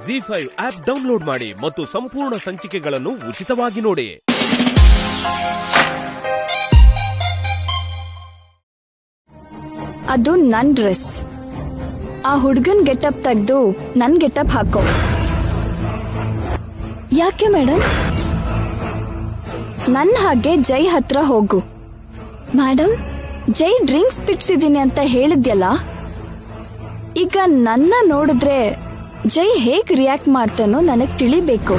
ZEE5 app download ಮಾಡಿ ಮತ್ತು ಸಂಪೂರ್ಣ ಸಂಚಿಕೆಗಳನ್ನು ಉಚಿತವಾಗಿ ನೋಡಿ. ಅದು ನನ್ ಡ್ರೆಸ್. ಆ ಹುಡುಗನ್ ಗೆಟಪ್ ತೆಗೆದು ನನ್ ಗೆಟಪ್ ಹಾಕೋ. ಯಾಕೆ ಮೇಡಮ್? ನನ್ ಹಾಗೆ ಜೈ ಹತ್ರ ಹೋಗು. ಮೇಡಮ್, ಜೈ ಡ್ರಿಂಕ್ಸ್ ಬಿಡ್ಸಿದೀನಿ ಅಂತ ಹೇಳಿದ್ಯಲ್ಲ, ಈಗ ನನ್ನ ನೋಡಿದ್ರೆ ಜೈ ಹೇಗ್ ರಿಯಾಕ್ಟ್ ಮಾಡ್ತಾನೋ ನನಗ್ ತಿಳಿಬೇಕು.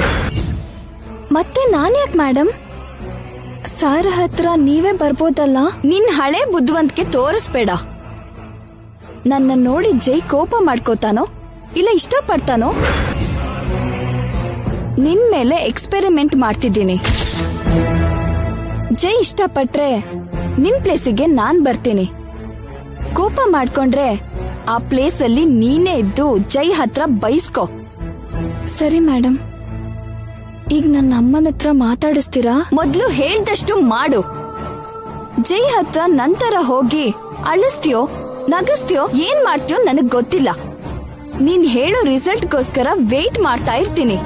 ಮತ್ತೆ ನಾನ್ಯಾಕ್ ಮೇಡಮ್? ಸಾರ್ ಹತ್ರ ನೀವೇ ಬರ್ಬೋದಲ್ಲ. ನಿನ್ ಹಳೆ ಬುದ್ಧಿವಂತಿಕೆ ತೋರಿಸ್ಬೇಡ. ನನ್ನ ನೋಡಿ ಜೈ ಕೋಪ ಮಾಡ್ಕೋತಾನೋ ಇಲ್ಲ ಇಷ್ಟಪಡ್ತಾನೋ? ನಿನ್ ಮೇಲೆ ಎಕ್ಸ್ಪೆರಿಮೆಂಟ್ ಮಾಡ್ತಿದ್ದೀನಿ. ಜೈ ಇಷ್ಟಪಟ್ರೆ ನಿನ್ ಪ್ಲೇಸಿಗೆ ನಾನ್ ಬರ್ತೀನಿ. ಕೋಪ ಮಾಡ್ಕೊಂಡ್ರೆ ಆ ಪ್ಲೇಸ್ ಅಲ್ಲಿ ನೀನೇ ಇದ್ದು ಜೈ ಹತ್ರ ಬೈಸ್ಕೋ. ಸರಿ ಮೇಡಮ್, ಈಗ ನನ್ನ ಅಮ್ಮನ ಹತ್ರ ಮಾತಾಡಿಸ್ತೀರಾ? ಮೊದ್ಲು ಹೇಳ್ದಷ್ಟು ಮಾಡು. ಜೈ ಹತ್ರ ನಂತರ ಹೋಗಿ ಅಳಿಸ್ತೀಯೋ ನಗಸ್ತೀಯೋ ಏನ್ ಮಾಡ್ತೀಯೋ ನನಗ್ ಗೊತ್ತಿಲ್ಲ. ನೀನ್ ಹೇಳೋ ರಿಸಲ್ಟ್ಗೋಸ್ಕರ ವೇಟ್ ಮಾಡ್ತಾ ಇರ್ತೀನಿ.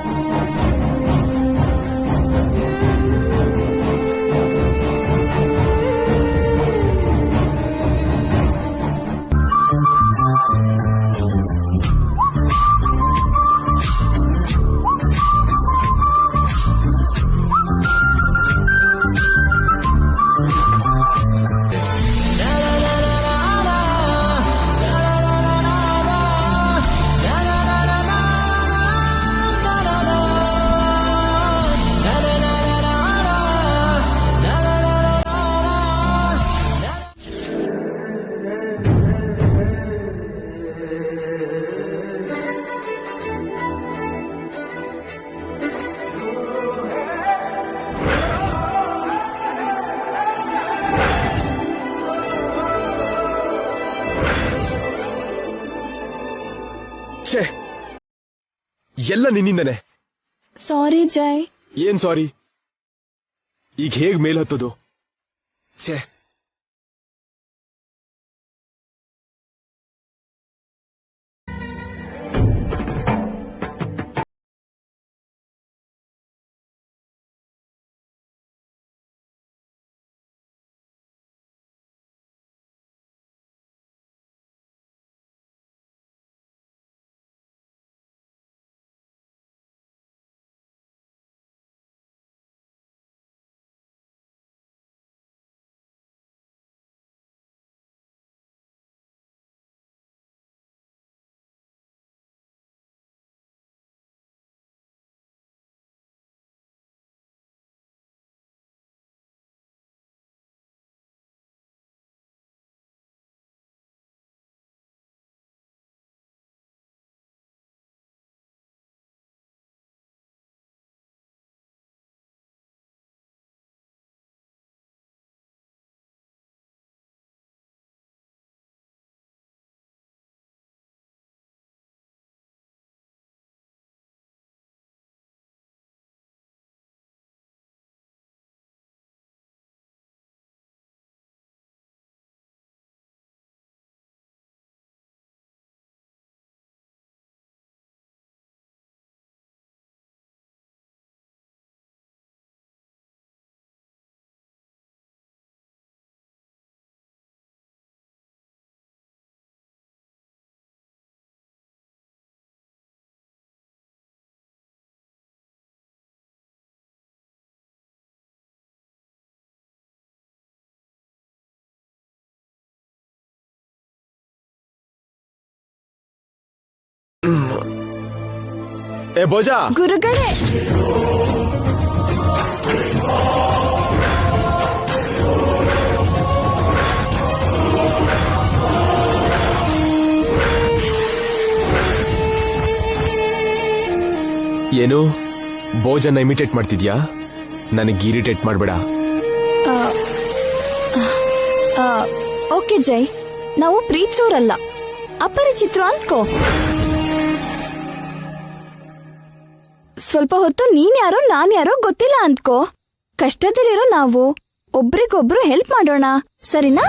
ಎಲ್ಲ ನಿನ್ನಿಂದನೆ. ಸಾರಿ ಜೈ. ಏನ್ ಸಾರಿ? ಈಗ ಹೇಗ್ ಮೇಲ್ ಹತ್ತೋದು? ಛೇ, ಏ ಬೋಜಾ. ಗುರುಗಳೇ, ಏನು ಬೋಜನ್ನ ಇಮಿಟೇಟ್ ಮಾಡ್ತಿದ್ಯಾ? ನನಗೆ ಇರಿಟೇಟ್ ಮಾಡ್ಬೇಡ. ಓಕೆ ಜೈ, ನಾವು ಪ್ರೀತಿಸೋರಲ್ಲ, ಅಪರಿಚಿತರು ಅಂದ್ಕೋ. ಸ್ವಲ್ಪ ಹೊತ್ತು ನೀನ್ ಯಾರೋ ನಾನ್ ಯಾರೋ ಗೊತ್ತಿಲ್ಲ ಅಂದ್ಕೋ. ಕಷ್ಟದಲ್ಲಿರೋ ನಾವು ಒಬ್ರಿಗೊಬ್ರು ಹೆಲ್ಪ್ ಮಾಡೋಣ, ಸರಿನಾ?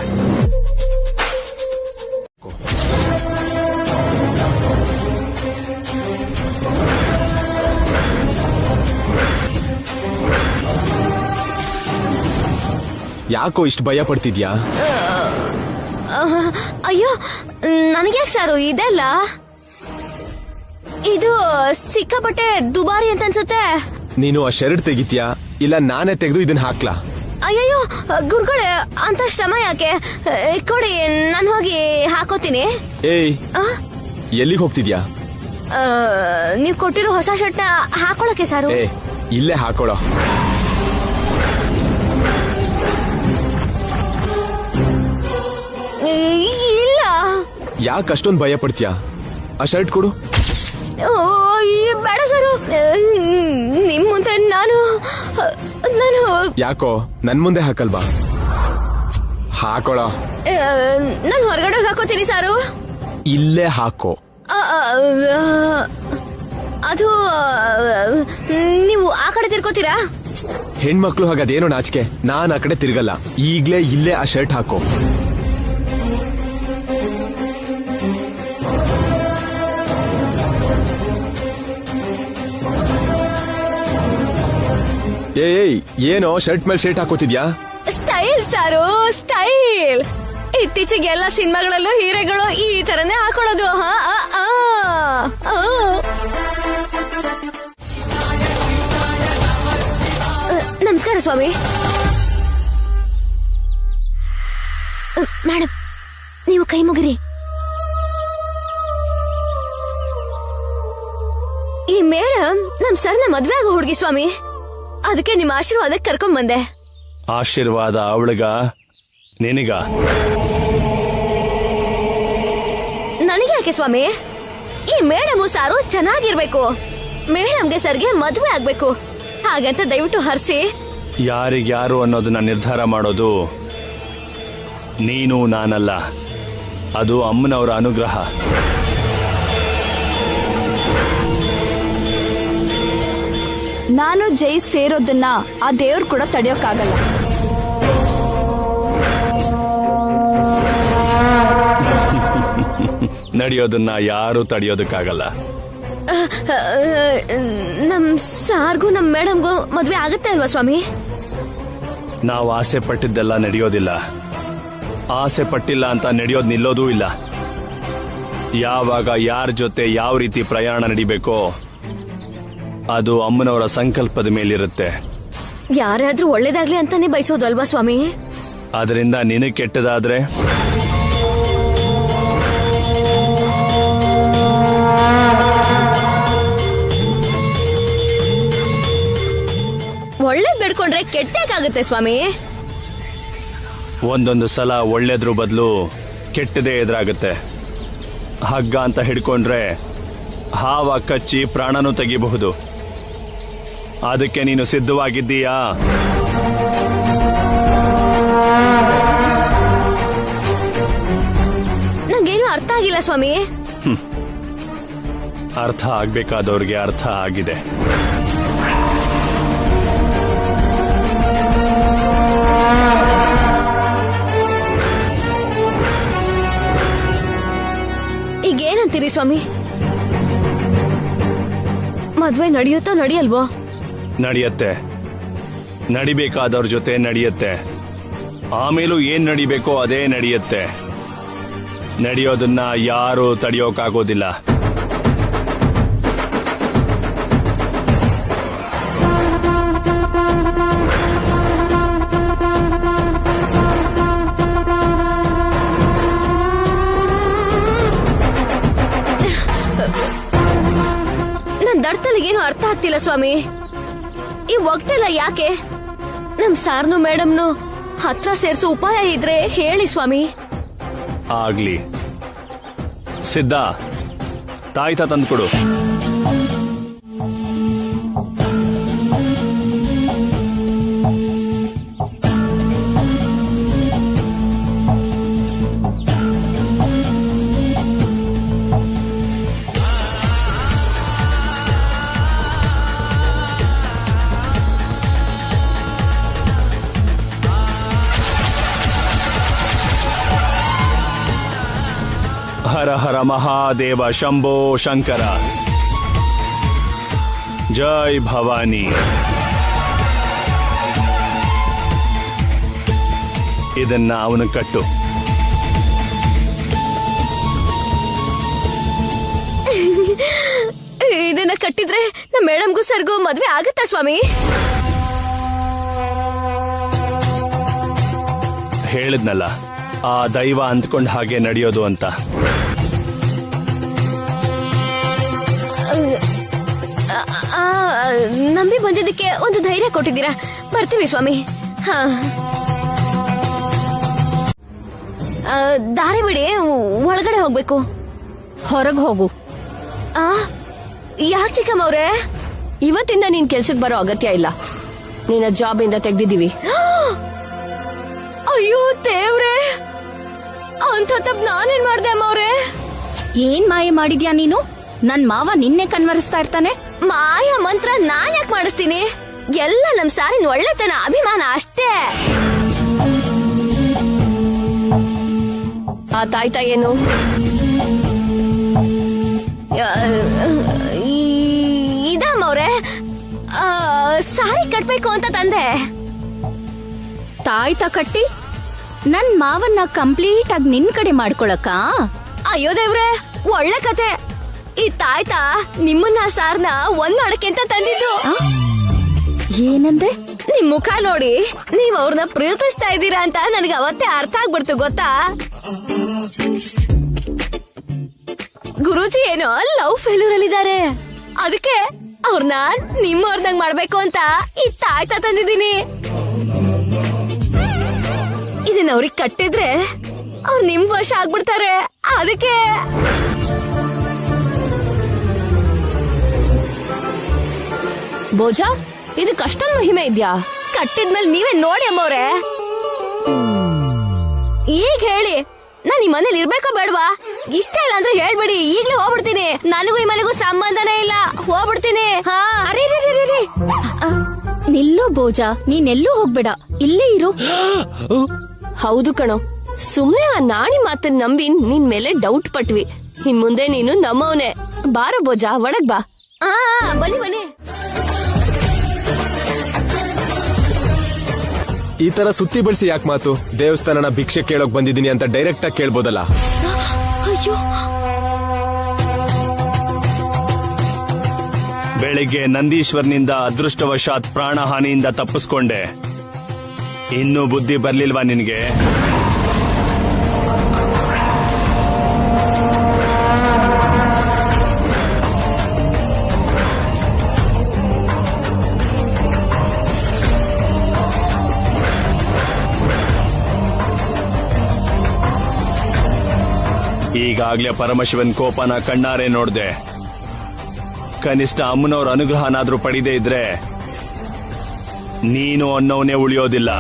ಯಾಕೋ ಇಷ್ಟು ಭಯ ಪಡ್ತಿದ್ಯಾ? ಅಯ್ಯೋ ನನಗ್ಯಾಕೆ ಸಾರು ಇದೆಲ್ಲ? ಇದು ಸಿಕ್ಕಾಪಟ್ಟೆ ದುಬಾರಿ ಅಂತ ಅನ್ಸುತ್ತೆ. ನೀನು ಆ ಶರ್ಟ್ ತೆಗಿತ್ಯಾ ಇಲ್ಲ ನಾನೇ ತೆಗೆದು ಇದನ್ನ ಹಾಕ್ಲಾ? ಅಯ್ಯಯ್ಯೋ ಗುರುಗಳೇ, ಅಂತ ಶ್ರಮ ಯಾಕೆ? ಕೊಡಿ, ನಾನು ಹೋಗಿ ಹಾಕೋತೀನಿ. ಏಯ್, ಎಲ್ಲಿಗೆ ಹೋಗ್ತಿದ್ಯಾ? ನೀವು ಕೊಟ್ಟಿರೋ ಹೊಸ ಶರ್ಟ್ ನ ಹಾಕೊಳಕ್ಕೆ ಸಾರು. ಏ, ಇಲ್ಲೇ ಹಾಕೊಳ್ಳೋ. ಇಲ್ಲ. ಯಾಕೆ ಅಷ್ಟೊಂದು ಭಯ ಪಡ್ತೀಯಾ? ಆ ಶರ್ಟ್ ಕೊಡು. ಬೇಡ ಸರು, ನಿಮ್ ಮುಂದೆ ನಾನು ಯಾಕೋ ನನ್ ಮುಂದೆ ಹಾಕಲ್ವಾ? ಹಾಕೊಳ್ಳೋ. ನಾನು ಹೊರಗಡೆ ಹಾಕೋತೀನಿ ಸಾರು. ಇಲ್ಲೇ ಹಾಕೋ. ಅದು ನೀವು ಆ ಕಡೆ ತಿರ್ಕೋತೀರಾ? ಹೆಣ್ಮಕ್ಳು ಹಾಗದೇನೋ ನಾಚಿಕೆ. ನಾನ್ ಆ ಕಡೆ ತಿರ್ಗಲ್ಲ. ಈಗ್ಲೇ ಇಲ್ಲೇ ಆ ಶರ್ಟ್ ಹಾಕೋ. ಏಯ್, ಏನೋ ಶರ್ಟ್ ಮೇಲೆ ಶರ್ಟ್ ಹಾಕೋತಿದ್ಯಾ? ಸ್ಟೈಲ್ ಸಾರು, ಸ್ಟೈಲ್. ಇತ್ತೀಚೆಗೆ ಎಲ್ಲ ಸಿನಿಮಾಗಳಲ್ಲೂ ಹೀರೋಗಳು ಈ ತರನೇ ಹಾಕೊಳ್ಳೋದು. ನಮಸ್ಕಾರ ಸ್ವಾಮಿ. ಮೇಡಮ್, ನೀವು ಕೈ ಮುಗಿರಿ. ಈ ಮೇಡಮ್ ನಮ್ ಸರ್ನ ಮದ್ವೆ ಆಗೋ ಹುಡುಗಿ ಸ್ವಾಮಿ. ಅದಕ್ಕೆ ನಿಮ್ಮ ಆಶೀರ್ವಾದಕ್ಕೆ ಕರ್ಕೊಂಡ್ ಬಂದೆ. ಆಶೀರ್ವಾದ ಅವಳಿಗ ನಿನಗ? ನನಗೆ ಯಾಕೆ ಸ್ವಾಮಿ? ಈ ಮೇಡಮ್ ಸಾರು ಚೆನ್ನಾಗಿರ್ಬೇಕು. ಮೇಡಮ್ಗೆ ಸರ್ಗೆ ಮದ್ವೆ ಆಗ್ಬೇಕು. ಹಾಗಂತ ದಯವಿಟ್ಟು ಹರಿಸಿ. ಯಾರಿಗ್ಯಾರು ಅನ್ನೋದನ್ನ ನಿರ್ಧಾರ ಮಾಡೋದು ನೀನು ನಾನಲ್ಲ, ಅದು ಅಮ್ಮನವರ ಅನುಗ್ರಹ. ನಾನು ಜೈ ಸೇರೋದನ್ನ ಆ ದೇವ್ರು ಕೂಡ ತಡೆಯೋಕ್ಕಾಗಲ್ಲ. ನಡೆಯೋದನ್ನ ಯಾರು ತಡೆಯೋದಕ್ಕಾಗಲ್ಲ. ನಮ್ ಸಾರ್ಗೂ ನಮ್ ಮೇಡಮ್ಗೂ ಮದ್ವೆ ಆಗತ್ತೆ ಅಲ್ವಾ ಸ್ವಾಮಿ? ನಾವು ಆಸೆ ಪಟ್ಟಿದ್ದೆಲ್ಲ ನಡೆಯೋದಿಲ್ಲ. ಆಸೆ ಪಟ್ಟಿಲ್ಲ ಅಂತ ನಡೆಯೋದು ನಿಲ್ಲೋದೂ ಇಲ್ಲ. ಯಾವಾಗ ಯಾರ ಜೊತೆ ಯಾವ ರೀತಿ ಪ್ರಯಾಣ ನಡಿಬೇಕೋ ಅದು ಅಮ್ಮನವರ ಸಂಕಲ್ಪದ ಮೇಲಿರುತ್ತೆ. ಯಾರಾದ್ರೂ ಒಳ್ಳೇದಾಗ್ಲಿ ಅಂತಾನೆ ಬಯಸೋದು ಅಲ್ವಾ ಸ್ವಾಮಿ? ಅದರಿಂದ ನಿನಗೆ ಕೆಟ್ಟದಾದ್ರೆ ಒಳ್ಳೇದ್ ಬೇಡ್ಕೊಂಡ್ರೆ ಕೆಟ್ಟಕ್ಕಾಗುತ್ತೆ ಸ್ವಾಮಿ. ಒಂದೊಂದು ಸಲ ಒಳ್ಳೇದ್ರ ಬದಲು ಕೆಟ್ಟದೇ ಎದುರಾಗುತ್ತೆ. ಹಗ್ಗ ಅಂತ ಹಿಡ್ಕೊಂಡ್ರೆ ಹಾವ ಕಚ್ಚಿ ಪ್ರಾಣನೂ ತೆಗಿಬಹುದು. ಅದಕ್ಕೆ ನೀನು ಸಿದ್ಧವಾಗಿದ್ದೀಯಾ? ನಂಗೇನು ಅರ್ಥ ಆಗಿಲ್ಲ ಸ್ವಾಮಿ. ಅರ್ಥ ಆಗ್ಬೇಕಾದವ್ರಿಗೆ ಅರ್ಥ ಆಗಿದೆ. ಈಗೇನಂತೀರಿ ಸ್ವಾಮಿ? ಮದ್ವೆ ನಡೆಯುತ್ತೋ ನಡೆಯಲ್ವೋ? ನಡೆಯತ್ತೆ. ನಡಿಬೇಕಾದವ್ರ ಜೊತೆ ನಡೆಯತ್ತೆ. ಆಮೇಲೂ ಏನ್ ನಡಿಬೇಕೋ ಅದೇ ನಡೆಯತ್ತೆ. ನಡೆಯೋದನ್ನ ಯಾರು ತಡೆಯೋಕಾಗೋದಿಲ್ಲ. ನನ್ ದಡ್ತಲಿಗೇನು ಅರ್ಥ ಆಗ್ತಿಲ್ಲ ಸ್ವಾಮಿ. ಈ ಒಗ್ತೆಲ್ಲ ಯಾಕೆ? ನಮ್ ಸಾರ್ನು ಮೇಡಮ್ನು ಹತ್ರ ಸೇರ್ಸೋ ಉಪಾಯ ಇದ್ರೆ ಹೇಳಿ ಸ್ವಾಮಿ. ಆಗ್ಲಿ. ಸಿದ್ಧ, ತಾಯ್ತ ತಂದ್ಕೊಡು. ಹರ ಹರ ಮಹಾದೇವ ಶಂಭೋ ಶಂಕರ. ಜೈ ಭವಾನಿ. ಇದನ್ನ ಅವನು ಕಟ್ಟು. ಇದನ್ನ ಕಟ್ಟಿದ್ರೆ ನಮ್ಮ ಮೇಡಮ್ಗೂ ಸರ್ಗೂ ಮದ್ವೆ ಆಗತ್ತಾ ಸ್ವಾಮಿ? ಹೇಳಿದ್ನಲ್ಲ, ಆ ದೈವ ಅಂದ್ಕೊಂಡ್ ಹಾಗೆ ನಡೆಯೋದು ಅಂತ. ನಂಬಿ ಬಂದಿದ್ದಕ್ಕೆ ಒಂದು ಧೈರ್ಯ ಕೊಟ್ಟಿದ್ದೀರಾ. ಬರ್ತೀವಿ ಸ್ವಾಮಿ. ಹಾ, ದಾರಿ ಬಿಡಿ, ಒಳಗಡೆ ಹೋಗ್ಬೇಕು. ಹೊರಗ್ ಹೋಗು. ಯಾಕೆ ಚಿಕ್ಕಮ್ಮವ್ರೆ? ಇವತ್ತಿಂದ ನೀನ್ ಕೆಲ್ಸಕ್ ಬರೋ ಅಗತ್ಯ ಇಲ್ಲ. ನಿನ್ನ ಜಾಬ್ ಇಂದ ತೆಗ್ದಿದೀವಿ. ಅಯ್ಯೋ ದೇವ್ರೆ, ಅಂತ ತಪ್ಪು ನಾನೇನ್ ಮಾಡ್ದೆ ಅಮ್ಮವ್ರೆ? ಏನ್ ಮಾಯ ಮಾಡಿದ್ಯಾ ನೀನು? ನನ್ ಮಾವ ನಿನ್ನೆ ಕನ್ವರಿಸ್ತಾ ಇರ್ತಾನೆ. ಮಾಯ ಮಂತ್ರ ನಾನ್ ಯಾಕೆ ಮಾಡಿಸ್ತೀನಿ? ಎಲ್ಲ ನಮ್ ಸಾರಿನ ಒಳ್ಳೆತನ, ಅಭಿಮಾನ ಅಷ್ಟೇ. ಆ ತಾಯ್ತ ಏನು? ಇದಮ್ಮವ್ರೆ, ಸಾರಿ ಕಟ್ಬೇಕು ಅಂತ ತಂದೆ. ತಾಯ್ತ ಕಟ್ಟಿ ನನ್ ಮಾವನ್ನ ಕಂಪ್ಲೀಟ್ ಆಗಿ ನಿನ್ ಕಡೆ ಮಾಡ್ಕೊಳಕ? ಅಯ್ಯೋ ದೇವ್ರೆ, ಒಳ್ಳೆ ಕತೆ. ಈ ತಾಯ್ತ ನಿಮ್ಮನ್ನ ಸಾರ್ನ ಒಂದ್ ಮಾಡಕ್ಕೆ ಅಂತ ತಂದಿದ್ದು. ಏನಂದೆ? ನಿಮ್ ಮುಖ ನೋಡಿ ನೀವ್ ಅವ್ರನ್ನ ಪ್ರೀತಿಸ್ತಾ ಇದ್ದೀರಾ ಅಂತ ನನಗೆ ಅವತ್ತೇ ಅರ್ಥ ಆಗ್ಬಿಡ್ತು, ಗೊತ್ತಾ? ಗುರೂಜಿ ಏನೋ ಲವ್ ಫೇಲ್ಯೂರ್ ಅಲ್ಲಿದ್ದಾರೆ, ಅದಕ್ಕೆ ಅವ್ರನ್ನ ನಿಮ್ಮವ್ರದಂಗ್ ಮಾಡ್ಬೇಕು ಅಂತ ಈ ತಾಯ್ತ ತಂದಿದ್ದೀನಿ. ಇದನ್ನ ಅವ್ರಿಗೆ ಕಟ್ಟಿದ್ರೆ ಅವ್ರು ನಿಮ್ ವಶ ಆಗ್ಬಿಡ್ತಾರೆ. ಅದಕ್ಕೆ ಬೋಜಾ, ಇದಕ್ಕೆ ಅಷ್ಟೊಂದು ಮಹಿಮೆ ಇದ್ಯಾ? ಕಟ್ಟಿದ್ಮೇಲೆ ನೀವೇ ನೋಡಿ ಅಮ್ಮವ್ರೆ. ಈಗ ಹೇಳಿ, ನಾನ್ ಈ ಮನೇಲಿ ಇರ್ಬೇಕೋ ಬೇಡವಾ? ಇಷ್ಟ ಇಲ್ಲ ಅಂದ್ರೆ ಹೇಳ್ಬಿಡಿ, ಈಗ್ಲೇ ಹೋಗ್ಬಿಡ್ತೀನಿ. ನನಗೂ ಈ ಮನೆಗೂ ಸಂಬಂಧನೇ ಇಲ್ಲ, ಹೋಗ್ಬಿಡ್ತೀನಿ. ಹಾ, ಅರೆ ನಿಲ್ಲೋ ಬೋಜಾ, ನೀನೆಲ್ಲೂ ಹೋಗ್ಬೇಡ, ಇಲ್ಲೇ ಇರು. ಹೌದು ಕಣೋ, ಸುಮ್ನೆ ಆ ನಾಣಿ ಮಾತನ್ನ ನಂಬಿ ನಿನ್ ಮೇಲೆ ಡೌಟ್ ಪಟ್ವಿ. ಇನ್ ಮುಂದೆ ನೀನು ನಮ್ಮವನೇ. ಬಾರೋ ಬೋಜಾ, ಒಳಗ್ ಬಾ. ಬನ್ನಿ ಬನ್ನಿ. ಈ ತರ ಸುತ್ತಿ ಬಳಸಿ ಯಾಕೆ ಮಾತು? ದೇವಸ್ಥಾನನ ಭಿಕ್ಷೆ ಕೇಳೋಕ್ ಬಂದಿದ್ದೀನಿ ಅಂತ ಡೈರೆಕ್ಟ್ ಆಗಿ ಕೇಳ್ಬೋದಲ್ಲ. ಅಯ್ಯೋ, ಬೆಳಿಗ್ಗೆ ನಂದೀಶ್ವರ್ನಿಂದ ಅದೃಷ್ಟವಶಾತ್ ಪ್ರಾಣಹಾನಿಯಿಂದ ತಪ್ಪಿಸ್ಕೊಂಡೆ. ಇನ್ನೂ ಬುದ್ಧಿ ಬರ್ಲಿಲ್ವಾ ನಿನ್ಗೆ? ಈಗಾಗ್ಲೇ ಪರಮಶಿವನ್ ಕೋಪನ ಕಣ್ಣಾರೆ ನೋಡ್ದೆ. ಕನಿಷ್ಠ ಅಮ್ಮನವ್ರ ಅನುಗ್ರಹನಾದ್ರೂ ಪಡೆದೇ ಇದ್ರೆ ನೀನು ಅನ್ನೋನೇ ಉಳಿಯೋದಿಲ್ಲ.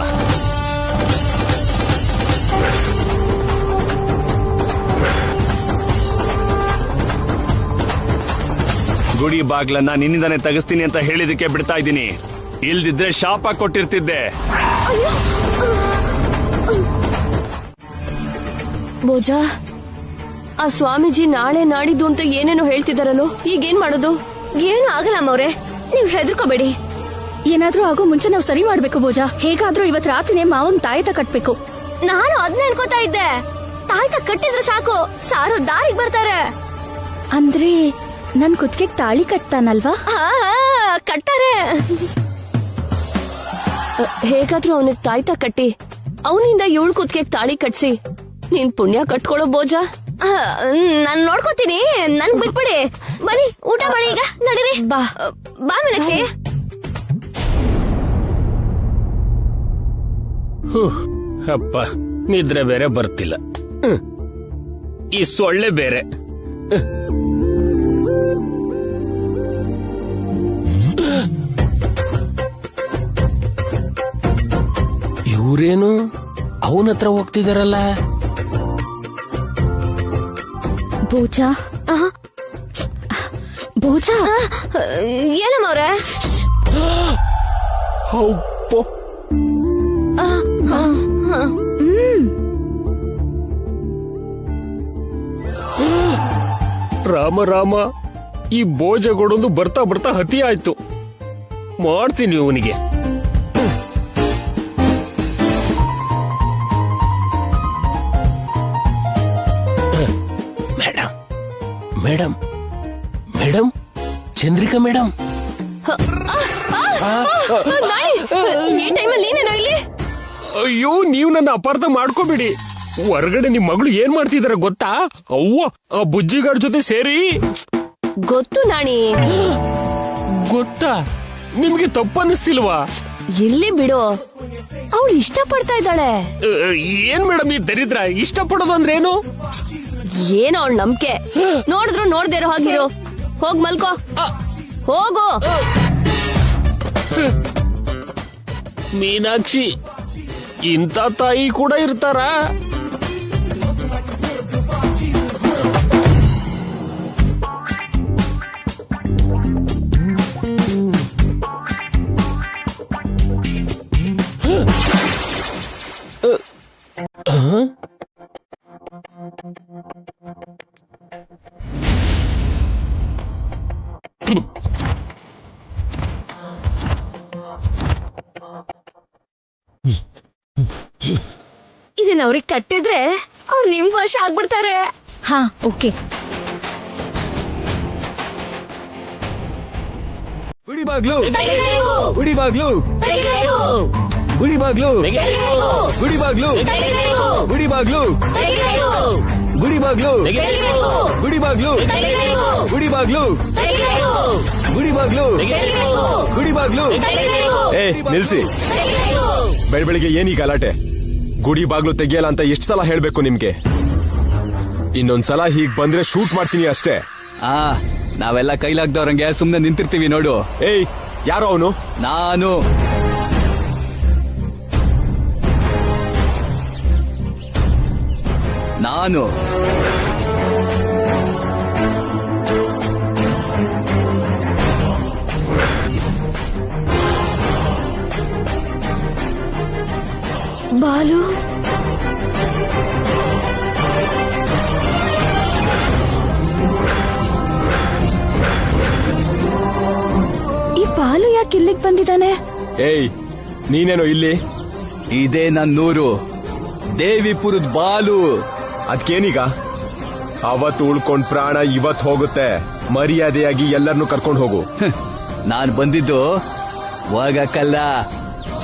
ಗುಡಿ ಬಾಗ್ಲನ್ನ ನಿನ್ನಿಂದಾನೆ ತೆಗಿಸ್ತೀನಿ ಅಂತ ಹೇಳಿದಕ್ಕೆ ಬಿಡ್ತಾ ಇದ್ದೀನಿ. ಇಲ್ದಿದ್ರೆ ಶಾಪ ಕೊಟ್ಟಿರ್ತಿದ್ದೆ. ಬೋಜಾ, ಆ ಸ್ವಾಮೀಜಿ ನಾಳೆ ನಾಡಿದ್ದು ಅಂತ ಏನೇನೋ ಹೇಳ್ತಿದಾರಲ್ಲೋ, ಈಗೇನ್ ಮಾಡೋದು? ಏನು ಆಗಲ್ಲ ಅಮ್ಮವ್ರೆ, ನೀವ್ ಹೆದರ್ಕೋಬೇಡಿ. ಏನಾದ್ರೂ ಆಗೋ ಮುಂಚೆ ನಾವು ಸರಿ ಮಾಡ್ಬೇಕು ಬೋಜಾ. ಹೇಗಾದ್ರೂ ಇವತ್ ರಾತ್ರಿನೇ ಮಾವನ್ ತಾಯ್ತ ಕಟ್ಬೇಕು. ನಾನು ಅದ್ನ ಅನ್ಕೋತಾ ಇದ್ದೆ. ತಾಯ್ತ ಕಟ್ಟಿದ್ರೆ ಸಾಕು, ಸಾರು ದಾರಿಗೆ ಬರ್ತಾರೆ. ಅಂದ್ರೆ ನನ್ ಕುತ್ತಿಗೆಗ್ ತಾಳಿ ಕಟ್ತಾನಲ್ವಾ? ಕಟ್ತಾರೆ. ಹೇಗಾದ್ರೂ ಅವನಿಗೆ ತಾಯ್ತ ಕಟ್ಟಿ ಅವನಿಂದ ಇವಳು ಕುತ್ತಿಗೆಗ್ ತಾಳಿ ಕಟ್ಸಿ ನೀನ್ ಪುಣ್ಯ ಕಟ್ಕೊಳ್ಳೋ ಬೋಜಾ. ನಾನ್ ನೋಡ್ಕೋತೀನಿ, ನನ್ ಬಿಟ್ಬಿಡಿ. ಬನ್ನಿ ಊಟ ಮಾಡಿ, ಈಗ ನಡೀರಿ. ಬಾ ಬಾ ಮೀನಾಕ್ಷಿ. ಅಪ್ಪ, ನಿದ್ರೆ ಬೇರೆ ಬರ್ತಿಲ್ಲ. ಈ ಸೊಳ್ಳೆ ಬೇರೆ. ಇವ್ರೇನು ಅವನ ಹತ್ರ ಹೋಗ್ತಿದಾರಲ್ಲ? ಬೋಜಾ, ಬೋಜಾ, ಏನಮ್ಮವ್ರೆ? ರಾಮ ರಾಮ, ಈ ಬೋಜಗೊಡೊಂದು ಬರ್ತಾ ಬರ್ತಾ ಹತಿ ಆಯ್ತು. ಮಾಡ್ತೀನಿ ಇವನಿಗೆ. Madam madam Chandrika madam. ನಾಳೆ ಈ ಟೈಮಲ್ಲಿ ನೀನೇನೋ ಇಲ್ಲಿ? ಅಯ್ಯೋ, ನೀವು ನನ್ನ ಅಪಾರ್ಥ ಮಾಡ್ಕೋಬೇಡಿ. ಹೊರಗಡೆ ನಿಮ್ ಮಗಳು ಏನ್ ಮಾಡ್ತಿದಾರ ಗೊತ್ತಾ? ಅವ್ವ, ಆ ಬುಜ್ಜಿಗಾರ್ ಜೊತೆ ಸೇರಿ. ಗೊತ್ತು ನಾಣಿ. ಗೊತ್ತಾ? ನಿಮ್ಗೆ ತಪ್ಪನ್ನಿಸ್ತಿಲ್ವಾ? ಇಲ್ಲಿ ಬಿಡು, ಅವಳು ಇಷ್ಟ ಪಡ್ತಾ ಇದ್ದಾಳೆ. ಏನ್ ಮೇಡಮ್ ಈ ದರಿದ್ರ? ಇಷ್ಟ ಪಡೋದು ಅಂದ್ರೆ ಏನು? ಏನೋ ಅವಳ ನಂಬಿಕೆ. ನೋಡಿದ್ರು ನೋಡ್ದೇ ಇರೋ ಹಾಗಿರು. ಹೋಗ್ ಮಲ್ಕೋ, ಹೋಗು. ಮೀನಾಕ್ಷಿ, ಇಂಥ ತಾಯಿ ಕೂಡ ಇರ್ತಾರ? ಇದನ್ನ ಅವ್ರಿಗೆ ಕಟ್ಟಿದ್ರೆ ಅವ್ರು ನಿಮ್ ವಶ ಆಗ್ಬಿಡ್ತಾರೆ. ಹಾ, ಓಕೆ. ಗುಡಿ ಬಾಗ್ಲು, ಗುಡಿ ಬಾಗ್ಲು, ಗುಡಿ ಬಾಗ್ಲು, ಗುಡಿ ಬಾಗ್ಲು, ಗುಡಿ ಬಾಗ್ಲು, ಗುಡಿ ಬಾಗ್ಲು, ಗುಡಿ ಬಾಗ್ಲು, ಗುಡಿ ಬಾಗ್ಲು, ಗುಡಿ ಬಾಗ್ಲು, ಗುಡಿ ಬಾಗ್ಲು. ಏ, ನಿಲ್ಸಿ. ಬೆಳಬೆಳಿಗ್ಗೆ ಏನೀ ಗಲಾಟೆ? ಗುಡಿ ಬಾಗ್ಲು ತೆಗಿಯಲ್ಲ ಅಂತ ಎಷ್ಟ್ ಸಲ ಹೇಳ್ಬೇಕು ನಿಮ್ಗೆ? ಇನ್ನೊಂದ್ಸಲ ಹೀಗ್ ಬಂದ್ರೆ ಶೂಟ್ ಮಾಡ್ತೀನಿ ಅಷ್ಟೇ. ನಾವೆಲ್ಲ ಕೈಲಾಗ್ದವ್ರಂಗೆ ಸುಮ್ನೆ ನಿಂತಿರ್ತೀವಿ ನೋಡು. ಏಯ್, ಯಾರೋ ಅವನು? ನಾನು ಬಾಲು, ಈ ಬಾಲು ಯಾಕೆ ಇಲ್ಲಿಗೆ ಬಂದಿದ್ದಾನೆ? ಏಯ್, ನೀನೇನೋ ಇಲ್ಲಿ? ಇದೇ ನನ್ನೂರು, ದೇವಿಪುರದ ಬಾಲು. ಅದ್ಕೇನೀಗ? ಅವತ್ತು ಉಳ್ಕೊಂಡ್ ಪ್ರಾಣ ಇವತ್ ಹೋಗುತ್ತೆ. ಮರ್ಯಾದೆಯಾಗಿ ಎಲ್ಲರನ್ನೂ ಕರ್ಕೊಂಡು ಹೋಗು. ನಾನ್ ಬಂದಿದ್ದು ಹೋಗಕ್ಕಲ್ಲ,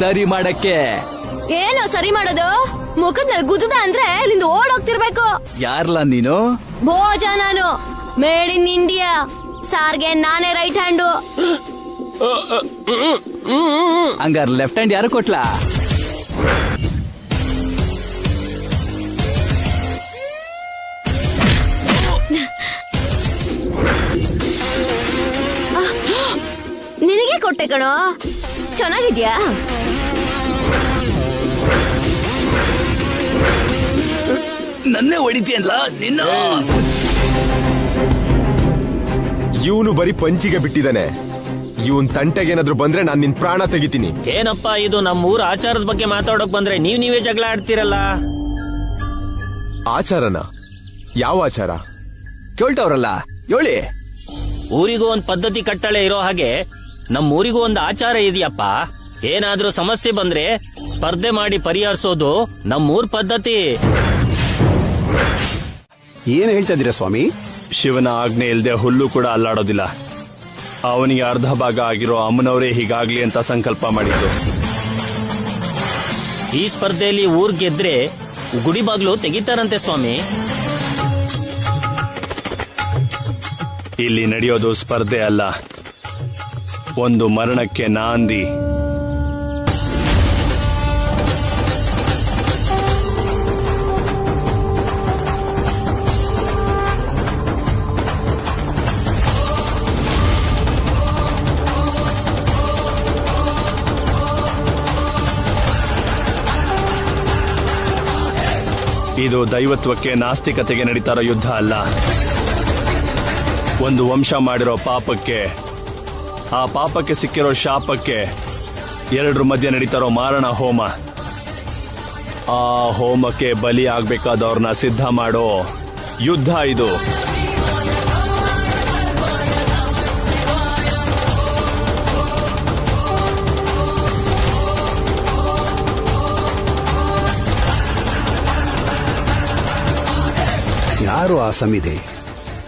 ಸರಿ ಮಾಡಕ್ಕೆ. ಏನೋ ಸರಿ ಮಾಡೋದು? ಮುಖದ ಮೇಲೆ ಗುದ್ದ ಅಂದ್ರೆ ಇಲ್ಲಿಂದ ಓಡೋಗ್ತಿರ್ಬೇಕು. ಯಾರ್ಲ ನೀನು? ಭೋಜ ನಾನು, ಮೇಡ್ ಇನ್ ಇಂಡಿಯಾ. ಸಾರ್ಗೆ ನಾನೇ ರೈಟ್ ಹ್ಯಾಂಡು. ಹಂಗಾರ ಲೆಫ್ಟ್ ಹ್ಯಾಂಡ್ ಯಾರು ಕೊಟ್ಲಾ? ನಿನಗೆ ಕೊಟ್ಟೆ ಕಣೋ. ಚೆನ್ನಾಗಿದ್ಯಾ? ನನ್ನೇ ಹೊಡಿತೀಯಲ್ಲ ನಿನ್ನ. ಇವನು ಬರೀ ಪಂಚಿಗೆ ಬಿಟ್ಟಿದ್ದಾನೆ. ಇವನ್ ತಂಟೆಗೇನಾದ್ರೂ ಬಂದ್ರೆ ನಾನ್ ನಿನ್ ಪ್ರಾಣ ತೆಗಿತೀನಿ. ಏನಪ್ಪ ಇದು, ನಮ್ಮೂರ ಆಚಾರದ ಬಗ್ಗೆ ಮಾತಾಡೋಕ್ ಬಂದ್ರೆ ನೀವೇ ಜಗಳ ಆಡ್ತಿರಲ್ಲ. ಆಚಾರನ? ಯಾವ ಆಚಾರ? ಕೇಳ್ತವ್ರಲ್ಲ, ಹೇಳಿ. ಊರಿಗೂ ಒಂದ್ ಪದ್ಧತಿ ಕಟ್ಟಳೆ ಇರೋ ಹಾಗೆ ನಮ್ಮೂರಿಗೂ ಒಂದು ಆಚಾರ ಇದೆಯಪ್ಪ. ಏನಾದ್ರೂ ಸಮಸ್ಯೆ ಬಂದ್ರೆ ಸ್ಪರ್ಧೆ ಮಾಡಿ ಪರಿಹರಿಸೋದು ನಮ್ಮೂರ್ ಪದ್ಧತಿ. ಏನ್ ಹೇಳ್ತಾ ಇದೀರಾ ಸ್ವಾಮಿ? ಶಿವನ ಆಜ್ಞೆ ಇಲ್ದೆ ಹುಲ್ಲು ಕೂಡ ಅಲ್ಲಾಡೋದಿಲ್ಲ. ಅವನಿಗೆ ಅರ್ಧ ಭಾಗ ಆಗಿರೋ ಅಮ್ಮನವರೇ ಹೀಗಾಗ್ಲಿ ಅಂತ ಸಂಕಲ್ಪ ಮಾಡಿದ್ದು. ಈ ಸ್ಪರ್ಧೆಯಲ್ಲಿ ಊರ್ ಗೆದ್ರೆ ಗುಡಿ ಬಾಗ್ಲು ತೆಗಿತಾರಂತೆ ಸ್ವಾಮಿ. ಇಲ್ಲಿ ನಡೆಯೋದು ಸ್ಪರ್ಧೆ ಅಲ್ಲ, ಒಂದು ಮರಣಕ್ಕೆ ನಾಂದಿ. ಇದು ದೈವತ್ವಕ್ಕೆ ನಾಸ್ತಿಕತೆಗೆ ನಡೀತಾ ಇರೋ ಯುದ್ಧ ಅಲ್ಲ. ಒಂದು ವಂಶ ಮಾಡಿರೋ ಪಾಪಕ್ಕೆ, ಆ ಪಾಪಕ್ಕೆ ಸಿಕ್ಕಿರೋ ಶಾಪಕ್ಕೆ ಎರಡರ ಮಧ್ಯೆ ನಡೀತಾರೋ ಮಾರಣ ಹೋಮ. ಆ ಹೋಮಕ್ಕೆ ಬಲಿ ಆಗ್ಬೇಕಾದವ್ರನ್ನ ಸಿದ್ಧ ಮಾಡೋ ಯುದ್ಧ ಇದು. ಯಾರು ಆ ಸಮಿತಿ?